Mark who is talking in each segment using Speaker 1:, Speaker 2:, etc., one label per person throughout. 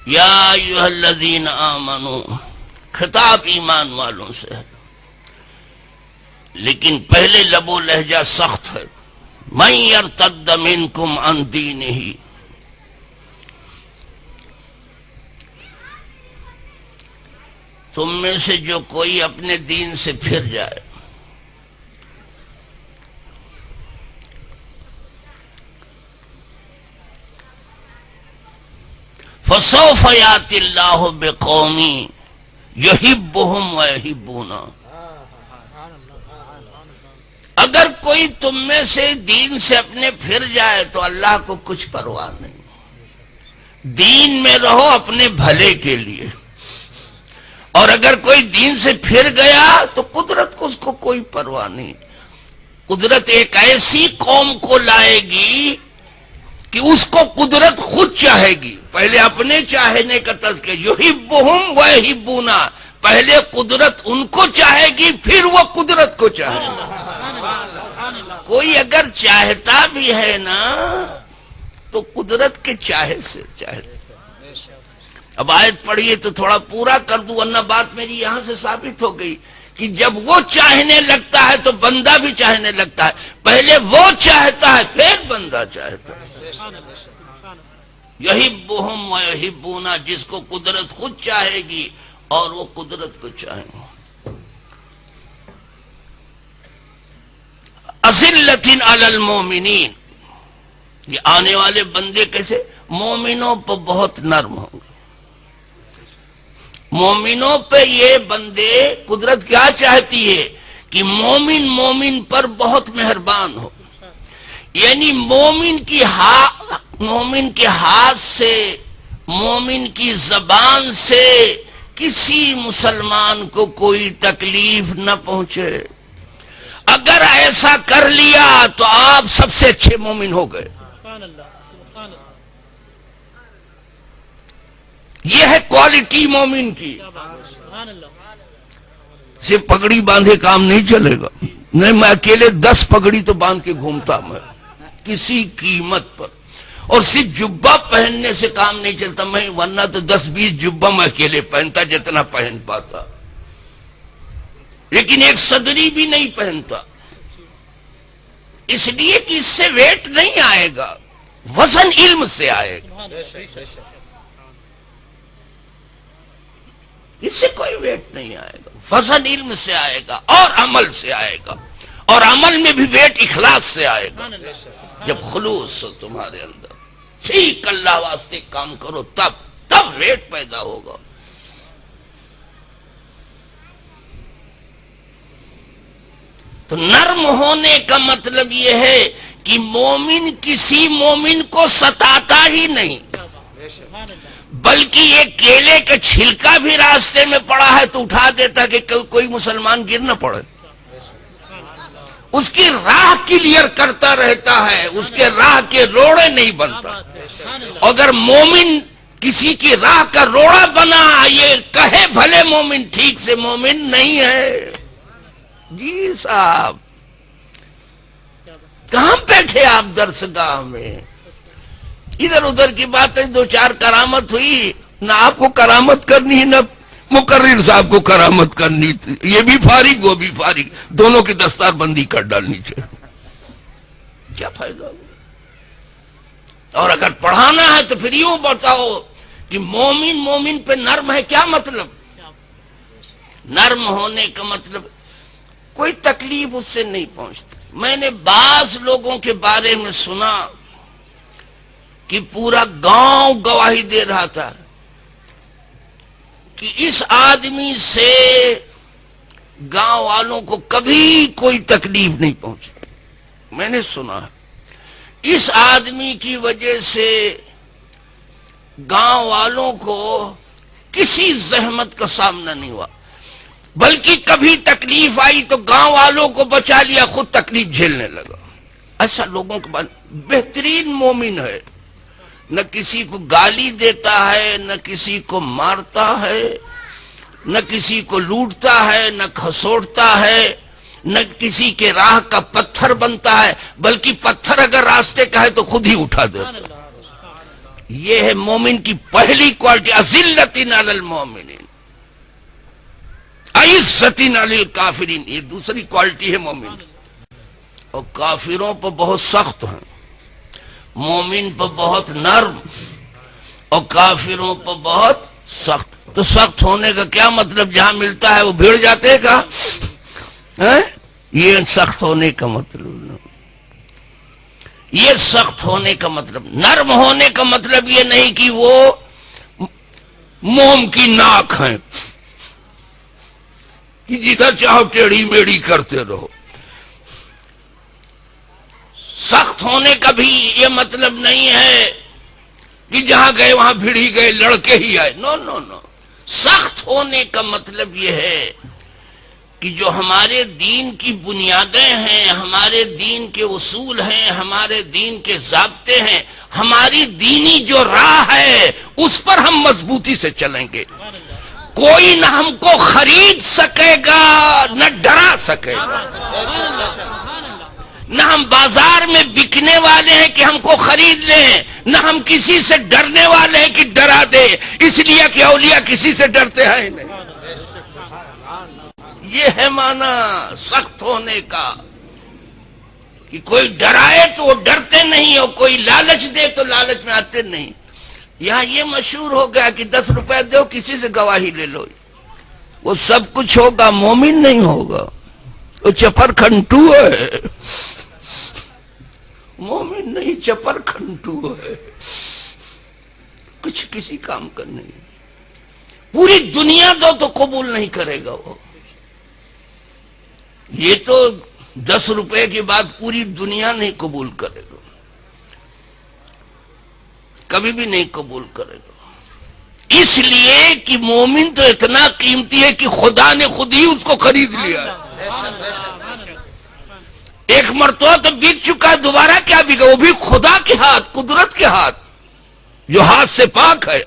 Speaker 1: یا ایھا الذین آمنو، خطاب ایمان والوں سے ہے، لیکن پہلے لب و لہجہ سخت ہے۔ من یرتد منکم عن دینہ، تم میں سے جو کوئی اپنے دین سے پھر جائے، فسوف یاتی اللہ بقوم یحبہم ویحبونہ، اگر کوئی تم میں سے دین سے اپنے پھر جائے تو اللہ کو کچھ پرواہ نہیں، دین میں رہو اپنے بھلے کے لیے، اور اگر کوئی دین سے پھر گیا تو قدرت کو اس کو کوئی پرواہ نہیں۔ قدرت ایک ایسی قوم کو لائے گی کہ اس کو قدرت خود چاہے گی، پہلے اپنے چاہنے کا تذکرہ، یحبہم ویحبونہ، پہلے قدرت ان کو چاہے گی پھر وہ قدرت کو چاہے گی۔ کوئی اگر چاہتا بھی ہے نا تو قدرت کے چاہے سے چاہتا۔ اب آیت پڑھیے تو تھوڑا پورا کر دوں، ورنہ بات میری یہاں سے ثابت ہو گئی کہ جب وہ چاہنے لگتا ہے تو بندہ بھی چاہنے لگتا ہے، پہلے وہ چاہتا ہے پھر بندہ چاہتا ہے۔ یحبہم ویحبونہ، جس کو قدرت خود چاہے گی اور وہ قدرت کو چاہیں گے۔ اذلۃ علی المومنین، یہ آنے والے بندے کیسے؟ مومنوں پر بہت نرم ہوں گے۔ مومنوں پہ یہ بندے، قدرت کیا چاہتی ہے کہ مومن پر بہت مہربان ہو، یعنی مومن کے ہاتھ سے، مومن کی زبان سے کسی مسلمان کو کوئی تکلیف نہ پہنچے۔ اگر ایسا کر لیا تو آپ سب سے اچھے مومن ہو گئے۔ یہ ہے کوالٹی مومن کی۔ صرف پگڑی باندھے کام نہیں چلے گا، نہیں، میں اکیلے 10 پگڑی تو باندھ کے گھومتا میں کسی قیمت پر، اور صرف جبہ پہننے سے کام نہیں چلتا میں، ورنہ تو 10-20 جبہ میں اکیلے پہنتا جتنا پہن پاتا، لیکن ایک صدری بھی نہیں پہنتا، اس لیے کہ اس سے ویٹ نہیں آئے گا، وزن علم سے آئے گا، اس سے کوئی ویٹ نہیں آئے گا، وزن علم سے آئے گا اور عمل سے آئے گا، اور عمل میں بھی ویٹ اخلاص سے آئے گا۔ جب خلوص ہو تمہارے اندر، ٹھیک اللہ واسطے کام کرو، تب ویٹ پیدا ہوگا۔ تو نرم ہونے کا مطلب یہ ہے کہ مومن کسی مومن کو ستاتا ہی نہیں، بلکہ یہ کیلے کا چھلکا بھی راستے میں پڑا ہے تو اٹھا دیتا کہ کوئی مسلمان گر نہ پڑے، اس کی راہ کلیئر کرتا رہتا ہے، اس کے راہ کے روڑے نہیں بنتا۔ اگر مومن کسی کی راہ کا روڑا بنا، یہ کہے بھلے مومن، ٹھیک سے مومن نہیں ہے۔ جی صاحب، کہاں بیٹھے آپ درسگاہ میں؟ ادھر ادھر کی باتیں، 2-4 کرامت ہوئی، نہ آپ کو کرامت کرنی ہے، نہ مقرر صاحب کو کرامت کرنی تھی، یہ بھی فارغ وہ بھی فارغ، دونوں کی دستار بندی کر ڈالنی چاہیے، کیا فائدہ ہو؟ اور اگر پڑھانا ہے تو پھر یوں بتاؤ کہ مومن پہ نرم ہے، کیا مطلب؟ نرم ہونے کا مطلب کوئی تکلیف اس سے نہیں پہنچتی۔ میں نے بعض لوگوں کے بارے میں سنا کہ پورا گاؤں گواہی دے رہا تھا کہ اس آدمی سے گاؤں والوں کو کبھی کوئی تکلیف نہیں پہنچی۔ میں نے سنا اس آدمی کی وجہ سے گاؤں والوں کو کسی زحمت کا سامنا نہیں ہوا، بلکہ کبھی تکلیف آئی تو گاؤں والوں کو بچا لیا، خود تکلیف جھیلنے لگا۔ ایسا لوگوں کے بعد بہترین مومن ہے، نہ کسی کو گالی دیتا ہے، نہ کسی کو مارتا ہے، نہ کسی کو لوٹتا ہے، نہ کھسوٹتا ہے، نہ کسی کے راہ کا پتھر بنتا ہے، بلکہ پتھر اگر راستے کا ہے تو خود ہی اٹھا دیتا ہے۔ یہ ہے مومن کی پہلی کوالٹی، اذلۃ علی المؤمنین عزت علی الکافرین، یہ دوسری کوالٹی ہے مومن کی۔ اور کافروں پر بہت سخت ہیں، مومن پر بہت نرم، اور کافروں پر بہت سخت۔ تو سخت ہونے کا کیا مطلب؟ جہاں ملتا ہے وہ بھیڑ جاتے ہیں کہا، یہ سخت ہونے کا مطلب، یہ سخت ہونے کا مطلب۔ نرم ہونے کا مطلب یہ نہیں کہ وہ موم کی ناک ہیں کہ جدھر چاہو ٹیڑھی میڑھی کرتے رہو۔ سخت ہونے کا بھی یہ مطلب نہیں ہے کہ جہاں گئے وہاں بھیڑ ہی گئے، لڑکے ہی آئے، نو نو نو۔ سخت ہونے کا مطلب یہ ہے کہ جو ہمارے دین کی بنیادیں ہیں، ہمارے دین کے اصول ہیں، ہمارے دین کے ضابطے ہیں، ہماری دینی جو راہ ہے اس پر ہم مضبوطی سے چلیں گے۔ کوئی نہ ہم کو خرید سکے گا نہ ڈرا سکے گا، نہ ہم بازار میں بکنے والے ہیں کہ ہم کو خرید لیں، نہ ہم کسی سے ڈرنے والے ہیں کہ ڈرا دے، اس لیے کہ اولیاء کسی سے ڈرتے ہیں نہیں۔ یہ ہے معنی سخت ہونے کا، کہ کوئی ڈرائے تو وہ ڈرتے نہیں، اور کوئی لالچ دے تو لالچ میں آتے نہیں۔ یہاں یہ مشہور ہو گیا کہ 10 روپے دو کسی سے گواہی لے لو، وہ سب کچھ ہوگا، مومن نہیں ہوگا، وہ چپر کھنٹو ہے، مومن نہیں چپر کھنٹو ہے، کچھ کسی کام کا نہیں۔ پوری دنیا دو تو قبول نہیں کرے گا وہ، یہ تو 10 روپے کے بعد پوری دنیا نہیں قبول کرے گا، کبھی بھی نہیں قبول کرے گا۔ اس لیے کہ مومن تو اتنا قیمتی ہے کہ خدا نے خود ہی اس کو خرید لیا ہے۔ ایک مرتبہ تو بک چکا ہے، دوبارہ کیا بکا؟ وہ بھی خدا کے ہاتھ، قدرت کے ہاتھ، جو ہاتھ سے پاک ہے،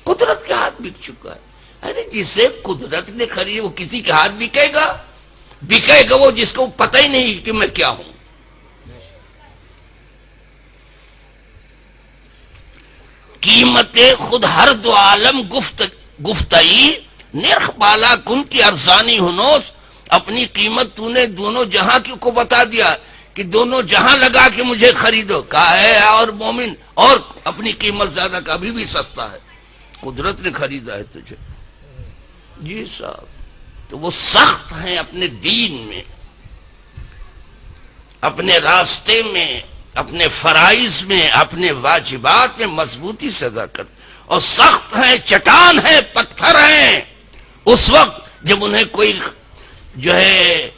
Speaker 1: قدرت کے ہاتھ بک چکا ہے۔ ارے جسے قدرت نے خرید وہ کسی کے ہاتھ بکے گا؟ بکے گا وہ جس کو پتہ ہی نہیں کہ میں کیا ہوں۔ قیمت خود ہر دو عالم گفتئی، نرخ بالا کن کی ارزانی ہنوس، اپنی قیمت تو نے دونوں جہاں کو بتا دیا کہ دونوں جہاں لگا کے مجھے خریدو، کہا ہے اور مومن، اور اپنی قیمت زیادہ کا ابھی بھی سستا ہے، قدرت نے خریدا ہے تجھے۔ جی صاحب، تو وہ سخت ہیں اپنے دین میں، اپنے راستے میں، اپنے فرائض میں، اپنے واجبات میں مضبوطی سے ادا کر، اور سخت ہیں، چٹان ہیں، پتھر ہیں اس وقت جب انہیں کوئی جو ہے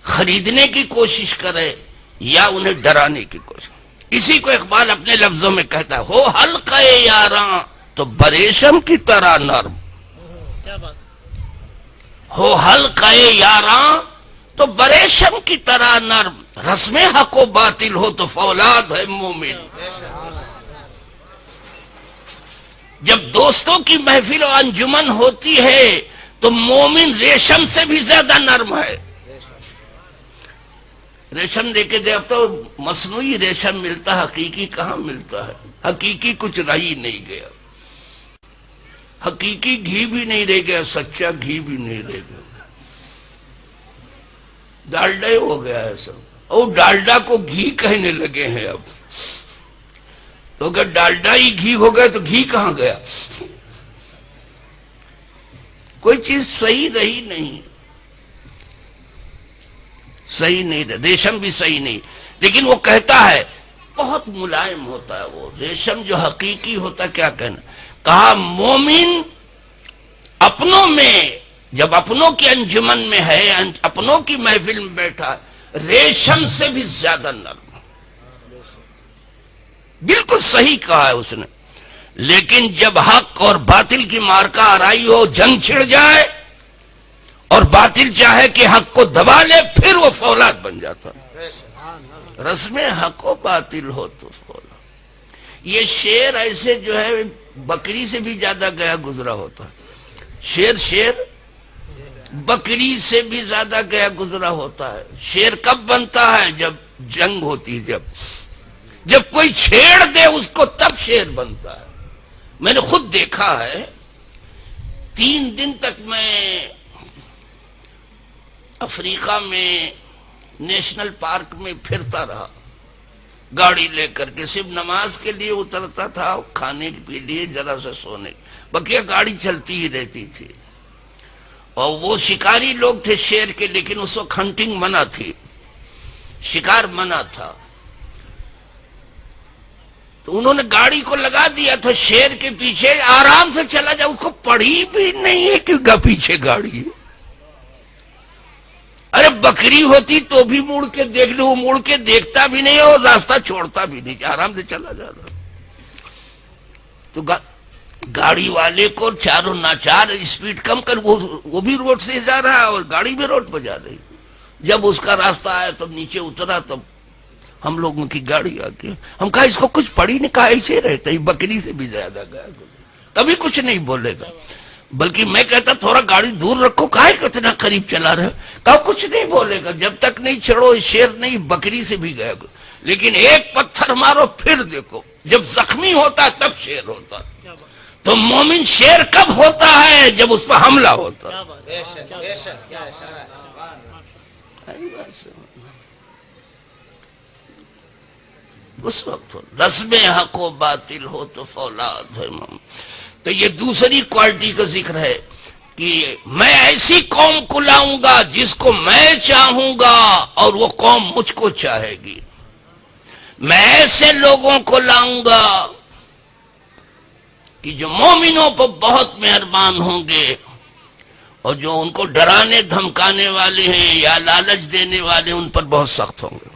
Speaker 1: خریدنے کی کوشش کرے یا انہیں ڈرانے کی کوشش۔ اسی کو اقبال اپنے لفظوں میں کہتا ہے، ہو حلقہ یاراں تو بریشم کی طرح نرم، ہو حلقہ یاراں تو بریشم کی طرح نرم، رسم حق و باطل ہو تو فولاد ہے مومن۔ جب دوستوں کی محفل و انجمن ہوتی ہے تو مومن ریشم سے بھی زیادہ نرم ہے۔ ریشم دیکھے دے، اب تو مصنوعی ریشم ملتا ہے، حقیقی کہاں ملتا ہے؟ حقیقی کچھ رہ ہی نہیں گیا، حقیقی گھی بھی نہیں رہ گیا، سچا گھی بھی نہیں رہ گیا، ڈالڈا ہی ہو گیا ہے سب، اور ڈالڈا کو گھی کہنے لگے ہیں اب۔ تو اگر ڈالڈا ہی گھی ہو گیا تو گھی کہاں گیا؟ کوئی چیز صحیح رہی نہیں، صحیح نہیں رہی، ریشم بھی صحیح نہیں۔ لیکن وہ کہتا ہے بہت ملائم ہوتا ہے وہ ریشم جو حقیقی ہوتا ہے، کیا کہنا؟ کہا مومن اپنوں میں، جب اپنوں کی انجمن میں ہے، اپنوں کی محفل میں بیٹھا، ریشم سے بھی زیادہ نرم۔ بالکل صحیح کہا ہے اس نے۔ لیکن جب حق اور باطل کی مارکہ آرائی ہو، جنگ چھڑ جائے اور باطل چاہے کہ حق کو دبا لے، پھر وہ فولاد بن جاتا۔ رسم حق و باطل ہو تو فولاد۔ یہ شیر ایسے جو ہے بکری سے بھی زیادہ گیا گزرا ہوتا ہے، شیر بکری سے بھی زیادہ گیا گزرا ہوتا ہے۔ شیر کب بنتا ہے؟ جب جنگ ہوتی ہے، جب جب کوئی چھیڑ دے اس کو تب شیر بنتا ہے. میں نے خود دیکھا ہے. 3 دن تک میں افریقہ میں نیشنل پارک میں پھرتا رہا گاڑی لے کر کے. صرف نماز کے لیے اترتا تھا, کھانے کے لیے, ذرا سے سونے, بقیہ گاڑی چلتی ہی رہتی تھی. اور وہ شکاری لوگ تھے شیر کے, لیکن اس وقت ہنٹنگ منع تھی, شکار منع تھا. تو انہوں نے گاڑی کو لگا دیا تھا شیر کے پیچھے, آرام سے چلا جا, اس کو پڑی بھی نہیں ہے کہ پیچھے گاڑی ہے. ارے بکری ہوتی تو بھی مڑ کے دیکھ لو, وہ مڑ کے دیکھتا بھی نہیں اور راستہ چھوڑتا بھی نہیں, آرام سے چلا جا رہا. تو گاڑی والے کو چاروں ناچار اسپیڈ کم کر, وہ بھی روڈ سے جا رہا ہے اور گاڑی بھی روڈ پہ جا رہی. جب اس کا راستہ آیا تو نیچے اترا, تب ہم لوگوں کی گاڑی آ کے, ہم کہا اس کو کچھ پڑی نہیں, کہا ایسے رہتا, بکری سے بھی زیادہ گیا, کبھی کچھ نہیں بولے گا. بلکہ میں کہتا تھوڑا گاڑی دور رکھو, کہا کتنا قریب چلا رہے, کہا کچھ نہیں بولے گا, جب تک نہیں چھڑو شیر نہیں, بکری سے بھی گیا. لیکن ایک پتھر مارو پھر دیکھو, جب زخمی ہوتا تب شیر ہوتا. تو مومن شیر کب ہوتا ہے؟ جب اس پر حملہ ہوتا. اس وقت رسم حق و باطل ہو تو فولاد ہے. تو یہ دوسری کوالٹی کا ذکر ہے کہ میں ایسی قوم کو لاؤں گا جس کو میں چاہوں گا اور وہ قوم مجھ کو چاہے گی. میں ایسے لوگوں کو لاؤں گا کہ جو مومنوں پر بہت مہربان ہوں گے اور جو ان کو ڈرانے دھمکانے والے ہیں یا لالچ دینے والے ان پر بہت سخت ہوں گے.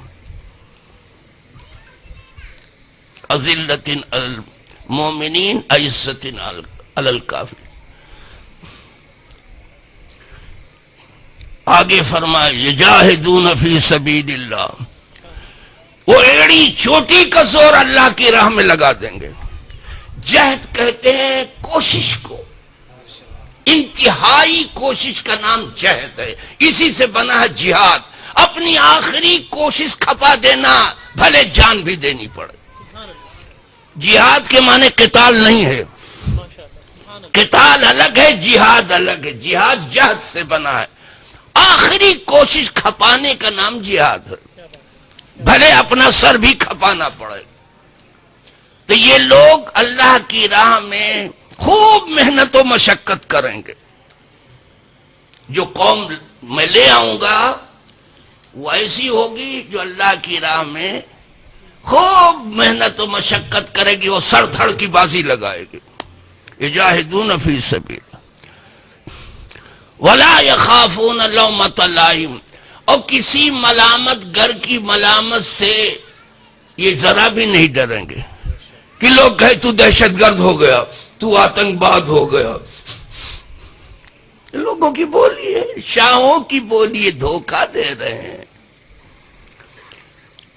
Speaker 1: اذلۃ المؤمنین عزۃ علی الکافرین. آگے فرمائے یجاہدون فی سبیل اللہ, وہ ایڑی چوٹی کا زور اللہ کی راہ میں لگا دیں گے. جہد کہتے ہیں کوشش کو, انتہائی کوشش کا نام جہد ہے, اسی سے بنا ہے جہاد. اپنی آخری کوشش کھپا دینا, بھلے جان بھی دینی پڑے. جہاد کے معنی قتال نہیں ہے, قتال الگ ہے, جہاد الگ ہے. جہاد جہد سے بنا ہے, آخری کوشش کھپانے کا نام جہاد ہے, بھلے اپنا سر بھی کھپانا پڑے. تو یہ لوگ اللہ کی راہ میں خوب محنت و مشقت کریں گے. جو قوم میں لے آؤں گا وہ ایسی ہوگی جو اللہ کی راہ میں خوب محنت و مشقت کرے گی, وہ سر دھڑ کی بازی لگائے گی. یجاہدون فی سبیل ولا یخافون لومۃ لائم, اور کسی ملامت گر کی ملامت سے یہ ذرا بھی نہیں ڈریں گے کہ لوگ کہے تو دہشت گرد ہو گیا, تو آتنک باد ہو گیا. لوگوں کی بولی ہے, شاہوں کی بولی ہے, دھوکہ دے رہے ہیں.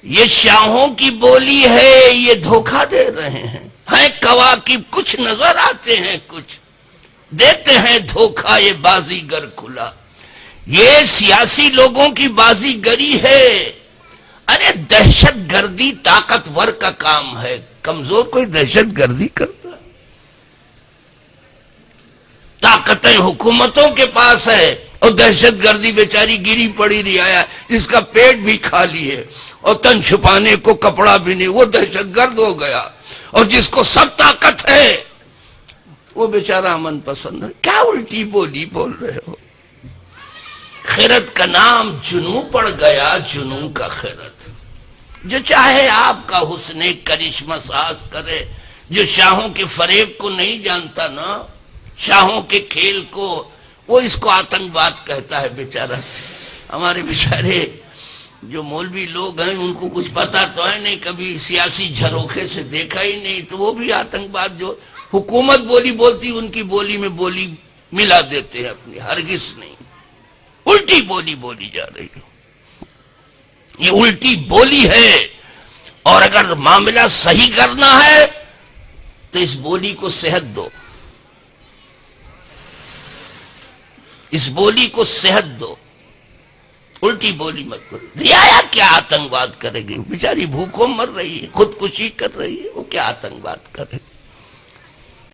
Speaker 1: یہ شاہوں کی بولی ہے, یہ دھوکہ دے رہے ہیں. کواکب کچھ نظر آتے ہیں, کچھ دیتے ہیں دھوکہ, یہ بازی گر کھلا. یہ سیاسی لوگوں کی بازی گری ہے. ارے دہشت گردی طاقتور کا کام ہے, کمزور کوئی دہشت گردی کرتا ہے؟ طاقتیں حکومتوں کے پاس ہے اور دہشت گردی بیچاری گری پڑی رہی, آیا جس کا پیٹ بھی خالی ہے اور تن چھپانے کو کپڑا بھی نہیں, وہ دہشت گرد ہو گیا. اور جس کو سب طاقت ہے وہ بیچارہ امن پسند ہے. کیا الٹی بولی بول رہے ہو؟ خیرت کا نام جنوں پڑ گیا, جنوں کا خیرت. جو چاہے آپ کا حسن کرشمہ ساز کرے, جو شاہوں کے فریب کو نہیں جانتا نا, شاہوں کے کھیل کو, وہ اس کو آتنکواد کہتا ہے بیچارہ. ہمارے بیچارے جو مولوی لوگ ہیں ان کو کچھ پتا تو ہے نہیں, کبھی سیاسی جھروکھے سے دیکھا ہی نہیں, تو وہ بھی آتنکواد, جو حکومت بولی بولتی ان کی بولی میں بولی ملا دیتے ہیں اپنی. ہرگز نہیں, الٹی بولی بولی جا رہی ہے, یہ الٹی بولی ہے. اور اگر معاملہ صحیح کرنا ہے تو اس بولی کو صحت دو, اس بولی کو صحت دو. الٹی بولی مت کرو. رعایا کیا آتنکواد کرے گی؟ بیچاری بھوکوں مر رہی ہے، خودکشی کر رہی ہے، وہ کیا آتنکواد کرے گی؟